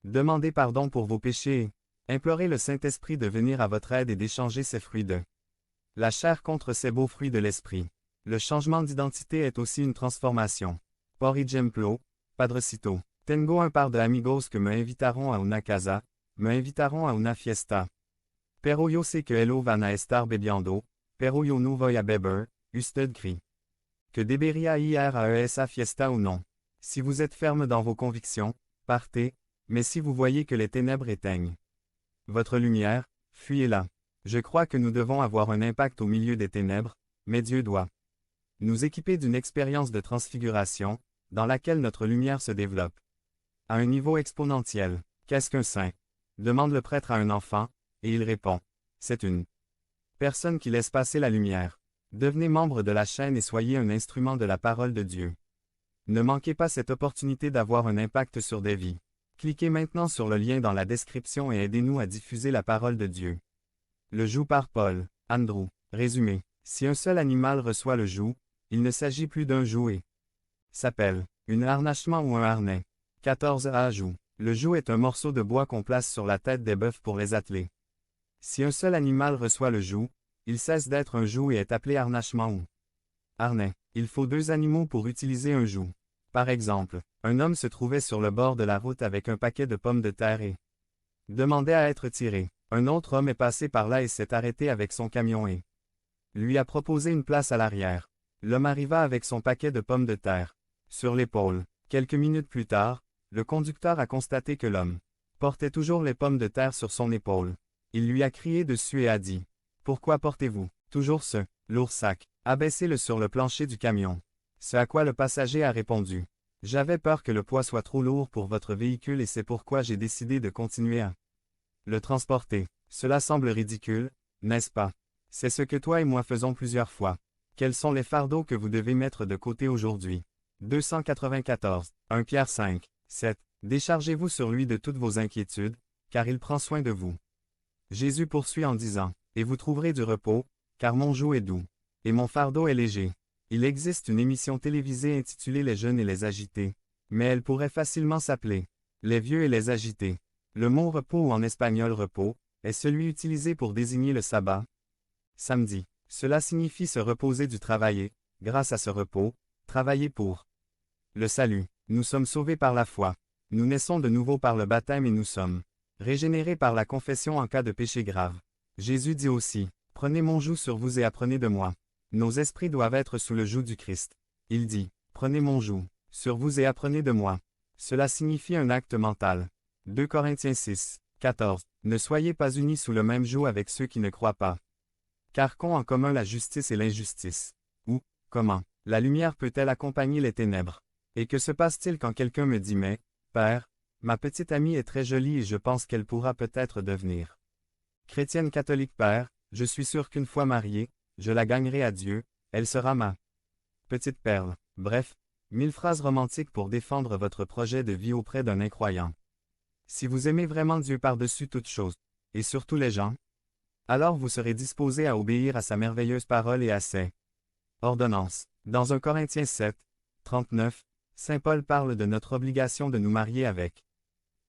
Demandez pardon pour vos péchés et implorez le Saint-Esprit de venir à votre aide et d'échanger ses fruits de la chair contre ces beaux fruits de l'esprit. Le changement d'identité est aussi une transformation. Por ejemplo, Padrecito, tengo un par de amigos que me invitaron a una casa, me invitaron a una fiesta. Pero yo sé que ellos van a estar bebiendo, pero yo no voy a beber, usted crie. Que debería ir a esa fiesta ou non. Si vous êtes ferme dans vos convictions, partez, mais si vous voyez que les ténèbres éteignent votre lumière, fuyez-la. Je crois que nous devons avoir un impact au milieu des ténèbres, mais Dieu doit nous équiper d'une expérience de transfiguration, dans laquelle notre lumière se développe à un niveau exponentiel. Qu'est-ce qu'un saint? Demande le prêtre à un enfant, et il répond. C'est une personne qui laisse passer la lumière. Devenez membre de la chaîne et soyez un instrument de la parole de Dieu. Ne manquez pas cette opportunité d'avoir un impact sur des vies. Cliquez maintenant sur le lien dans la description et aidez-nous à diffuser la parole de Dieu. Le joug par Paul, Andrew. Résumé. Si un seul animal reçoit le joug, il ne s'agit plus d'un jouet. S'appelle un harnachement ou un harnais. 14 ajout. Le joug est un morceau de bois qu'on place sur la tête des bœufs pour les atteler. Si un seul animal reçoit le joug, il cesse d'être un joug et est appelé harnachement ou harnais. Il faut 2 animaux pour utiliser un joug. Par exemple, un homme se trouvait sur le bord de la route avec un paquet de pommes de terre et demandait à être tiré. Un autre homme est passé par là et s'est arrêté avec son camion et lui a proposé une place à l'arrière. L'homme arriva avec son paquet de pommes de terre sur l'épaule. Quelques minutes plus tard, le conducteur a constaté que l'homme portait toujours les pommes de terre sur son épaule. Il lui a crié dessus et a dit « Pourquoi portez-vous toujours ce lourd sac? Abaissez-le sur le plancher du camion. » Ce à quoi le passager a répondu « J'avais peur que le poids soit trop lourd pour votre véhicule et c'est pourquoi j'ai décidé de continuer à le transporter. » Cela semble ridicule, n'est-ce pas? C'est ce que toi et moi faisons plusieurs fois. Quels sont les fardeaux que vous devez mettre de côté aujourd'hui? 294. 1 Pierre 5, 7. Déchargez-vous sur lui de toutes vos inquiétudes, car il prend soin de vous. Jésus poursuit en disant, « Et vous trouverez du repos, car mon joug est doux, et mon fardeau est léger. » Il existe une émission télévisée intitulée Les jeunes et les agités, mais elle pourrait facilement s'appeler Les vieux et les agités. Le mot repos ou en espagnol repos est celui utilisé pour désigner le sabbat. Samedi. Cela signifie se reposer du travailler, grâce à ce repos, travailler pour le salut. Nous sommes sauvés par la foi. Nous naissons de nouveau par le baptême et nous sommes régénérés par la confession en cas de péché grave. Jésus dit aussi, « Prenez mon joug sur vous et apprenez de moi. » Nos esprits doivent être sous le joug du Christ. Il dit, « Prenez mon joug sur vous et apprenez de moi. » Cela signifie un acte mental. 2 Corinthiens 6, 14. Ne soyez pas unis sous le même joug avec ceux qui ne croient pas. Car qu'ont en commun la justice et l'injustice? Ou, comment, la lumière peut-elle accompagner les ténèbres? Et que se passe-t-il quand quelqu'un me dit « Mais, Père, ma petite amie est très jolie et je pense qu'elle pourra peut-être devenir chrétienne catholique Père, je suis sûr qu'une fois mariée, je la gagnerai à Dieu, elle sera ma petite perle. » Bref, 1000 phrases romantiques pour défendre votre projet de vie auprès d'un incroyant. Si vous aimez vraiment Dieu par-dessus toute chose, et surtout les gens, alors vous serez disposé à obéir à sa merveilleuse parole et à ses ordonnances. Dans 1 Corinthiens 7, 39, Saint Paul parle de notre obligation de nous marier avec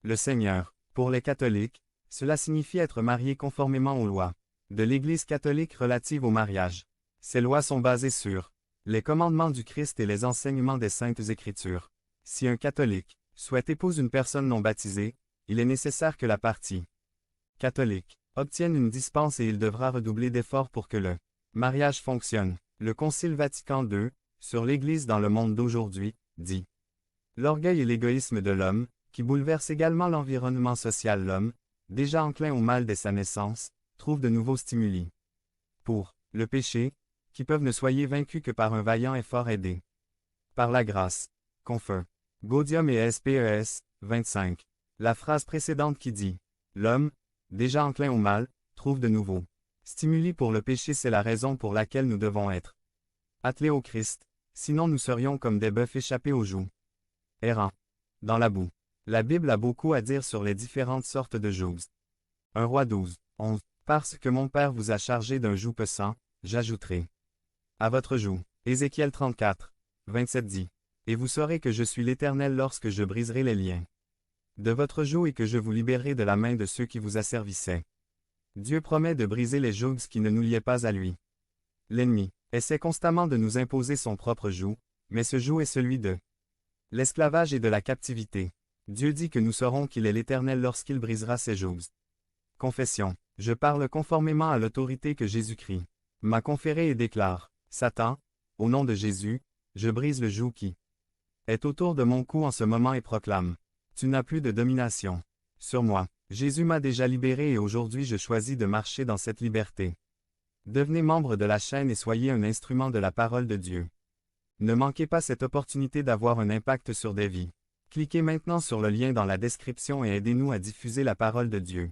le Seigneur. Pour les catholiques, cela signifie être marié conformément aux lois de l'Église catholique relatives au mariage. Ces lois sont basées sur les commandements du Christ et les enseignements des Saintes Écritures. Si un catholique souhaite épouser une personne non baptisée, il est nécessaire que la partie catholique obtienne une dispense et il devra redoubler d'efforts pour que le mariage fonctionne. Le Concile Vatican II, sur l'Église dans le monde d'aujourd'hui, dit « L'orgueil et l'égoïsme de l'homme, qui bouleverse également l'environnement social l'homme, déjà enclin au mal dès sa naissance, trouve de nouveaux stimuli. Pour le péché, qui peuvent ne soyez vaincus que par un vaillant effort aidé par la grâce. Confer. Gaudium et SPES, 25. La phrase précédente qui dit « L'homme, déjà enclin au mal, trouve de nouveaux stimuli pour le péché » c'est la raison pour laquelle nous devons être attelés au Christ, sinon nous serions comme des bœufs échappés au joug, errants dans la boue. La Bible a beaucoup à dire sur les différentes sortes de jougs. 1 Roi 12, 11. Parce que mon Père vous a chargé d'un joug pesant, j'ajouterai à votre joug. Ézéchiel 34, 27 dit. Et vous saurez que je suis l'Éternel lorsque je briserai les liens de votre joug et que je vous libérerai de la main de ceux qui vous asservissaient. Dieu promet de briser les jougs qui ne nous liaient pas à lui. L'ennemi essaie constamment de nous imposer son propre joug, mais ce joug est celui de l'esclavage et de la captivité. Dieu dit que nous saurons qu'il est l'Éternel lorsqu'il brisera ses jougs. Confession. Je parle conformément à l'autorité que Jésus-Christ m'a conférée et déclare, Satan, au nom de Jésus, je brise le joug qui est autour de mon cou en ce moment et proclame, tu n'as plus de domination sur moi. Jésus m'a déjà libéré et aujourd'hui je choisis de marcher dans cette liberté. Devenez membre de la chaîne et soyez un instrument de la parole de Dieu. Ne manquez pas cette opportunité d'avoir un impact sur des vies. Cliquez maintenant sur le lien dans la description et aidez-nous à diffuser la parole de Dieu.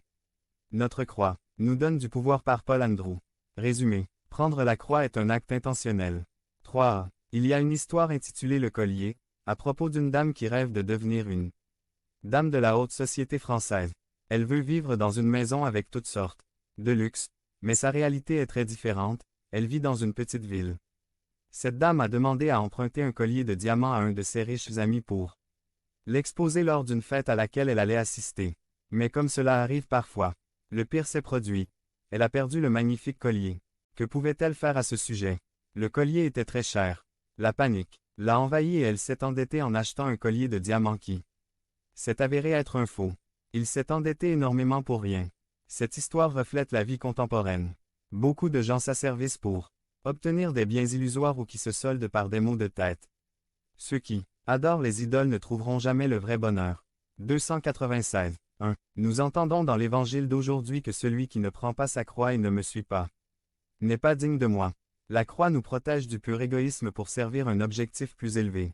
Notre croix nous donne du pouvoir par Paul Andrew. Résumé. Prendre la croix est un acte intentionnel. 3. Il y a une histoire intitulée Le Collier, à propos d'une dame qui rêve de devenir une dame de la haute société française. Elle veut vivre dans une maison avec toutes sortes de luxe, mais sa réalité est très différente, elle vit dans une petite ville. Cette dame a demandé à emprunter un collier de diamants à un de ses riches amis pour l'exposer lors d'une fête à laquelle elle allait assister. Mais comme cela arrive parfois, le pire s'est produit. Elle a perdu le magnifique collier. Que pouvait-elle faire à ce sujet? Le collier était très cher. La panique l'a envahie et elle s'est endettée en achetant un collier de diamants qui s'est avéré être un faux. Il s'est endetté énormément pour rien. Cette histoire reflète la vie contemporaine. Beaucoup de gens s'asservissent pour obtenir des biens illusoires ou qui se soldent par des maux de tête. Ceux qui adorent les idoles ne trouveront jamais le vrai bonheur. 296. 1. Nous entendons dans l'Évangile d'aujourd'hui que celui qui ne prend pas sa croix et ne me suit pas n'est pas digne de moi. La croix nous protège du pur égoïsme pour servir un objectif plus élevé.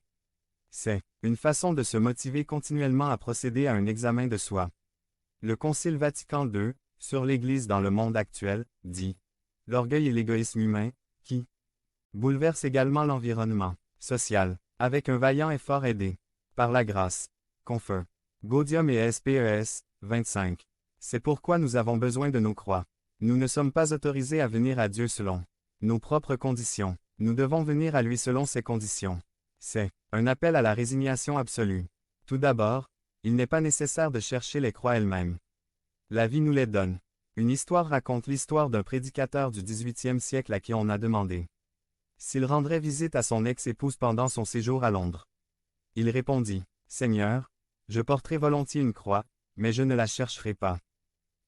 C'est une façon de se motiver continuellement à procéder à un examen de soi. Le Concile Vatican II, sur l'Église dans le monde actuel, dit « L'orgueil et l'égoïsme humain, qui bouleversent également l'environnement social, avec un vaillant effort aidé par la grâce. » Confer. Gaudium et SPES, 25. C'est pourquoi nous avons besoin de nos croix. Nous ne sommes pas autorisés à venir à Dieu selon nos propres conditions. Nous devons venir à lui selon ses conditions. C'est un appel à la résignation absolue. Tout d'abord, il n'est pas nécessaire de chercher les croix elles-mêmes. La vie nous les donne. Une histoire raconte l'histoire d'un prédicateur du XVIIIe siècle à qui on a demandé s'il rendrait visite à son ex-épouse pendant son séjour à Londres. Il répondit, « Seigneur, je porterai volontiers une croix, mais je ne la chercherai pas. »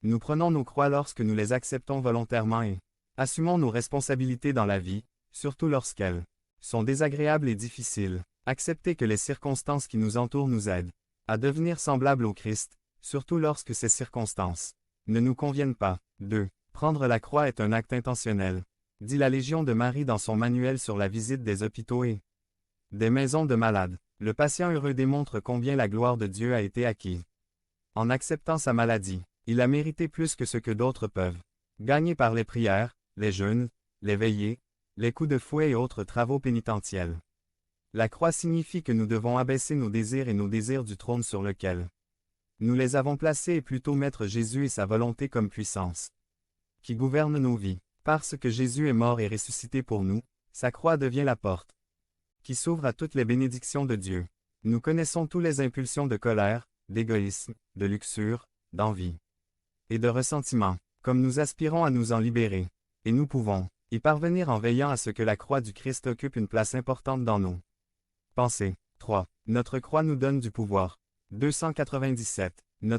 Nous prenons nos croix lorsque nous les acceptons volontairement et assumons nos responsabilités dans la vie, surtout lorsqu'elles sont désagréables et difficiles. Accepter que les circonstances qui nous entourent nous aident à devenir semblables au Christ, surtout lorsque ces circonstances ne nous conviennent pas. 2. Prendre la croix est un acte intentionnel, dit la Légion de Marie dans son manuel sur la visite des hôpitaux et des maisons de malades. Le patient heureux démontre combien la gloire de Dieu a été acquise. En acceptant sa maladie, il a mérité plus que ce que d'autres peuvent gagner par les prières, les jeûnes, les veillées, les coups de fouet et autres travaux pénitentiels. La croix signifie que nous devons abaisser nos désirs et nos désirs du trône sur lequel nous les avons placés et plutôt mettre Jésus et sa volonté comme puissance qui gouverne nos vies. Parce que Jésus est mort et ressuscité pour nous, sa croix devient la porte qui s'ouvre à toutes les bénédictions de Dieu. Nous connaissons toutes les impulsions de colère, d'égoïsme, de luxure, d'envie et de ressentiment, comme nous aspirons à nous en libérer. Et nous pouvons y parvenir en veillant à ce que la croix du Christ occupe une place importante dans nos pensées. 3. Notre croix nous donne du pouvoir. 297. Notre